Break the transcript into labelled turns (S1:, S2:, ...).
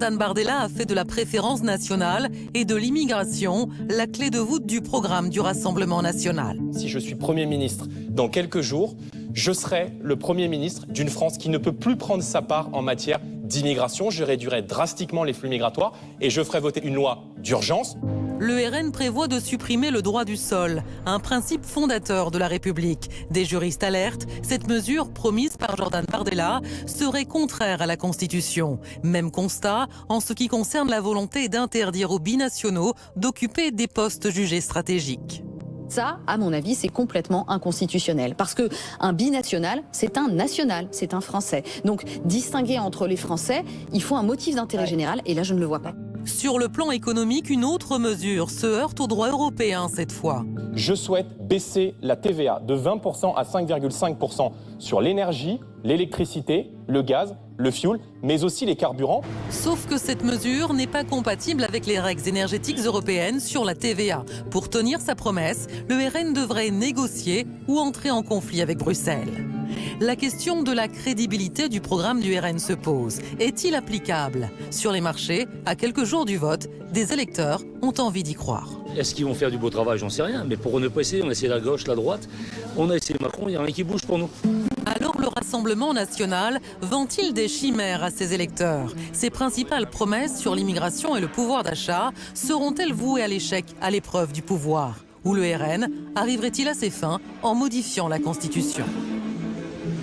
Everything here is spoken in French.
S1: Jordan Bardella a fait de la préférence nationale et de l'immigration la clé de voûte du programme du Rassemblement national.
S2: Si je suis Premier ministre dans quelques jours, je serai le Premier ministre d'une France qui ne peut plus prendre sa part en matière d'immigration. Je réduirai drastiquement les flux migratoires et je ferai voter une loi d'urgence.
S1: Le RN prévoit de supprimer le droit du sol, un principe fondateur de la République. Des juristes alertent, cette mesure promise par Jordan Bardella serait contraire à la Constitution. Même constat en ce qui concerne la volonté d'interdire aux binationaux d'occuper des postes jugés stratégiques.
S3: Ça, à mon avis, c'est complètement inconstitutionnel. Parce qu'un binational, c'est un national, c'est un Français. Donc, distinguer entre les Français, il faut un motif d'intérêt général, et là, je ne le vois pas.
S1: Sur le plan économique, une autre mesure se heurte au droit européen cette fois.
S2: Je souhaite baisser la TVA de 20% à 5,5% sur l'énergie, l'électricité, le gaz, le fioul, mais aussi les carburants.
S1: Sauf que cette mesure n'est pas compatible avec les règles énergétiques européennes sur la TVA. Pour tenir sa promesse, le RN devrait négocier ou entrer en conflit avec Bruxelles. La question de la crédibilité du programme du RN se pose. Est-il applicable? Sur les marchés, à quelques jours du vote, des électeurs ont envie d'y croire.
S4: Est-ce qu'ils vont faire du beau travail? J'en sais rien. Mais pour ne pas essayer, on a essayé la gauche, la droite. On a essayé Macron, il n'y a rien qui bouge pour nous.
S1: Alors le Rassemblement national vend-il des chimères à ses électeurs? Ses principales promesses sur l'immigration et le pouvoir d'achat seront-elles vouées à l'échec à l'épreuve du pouvoir? Ou le RN arriverait-il à ses fins en modifiant la Constitution?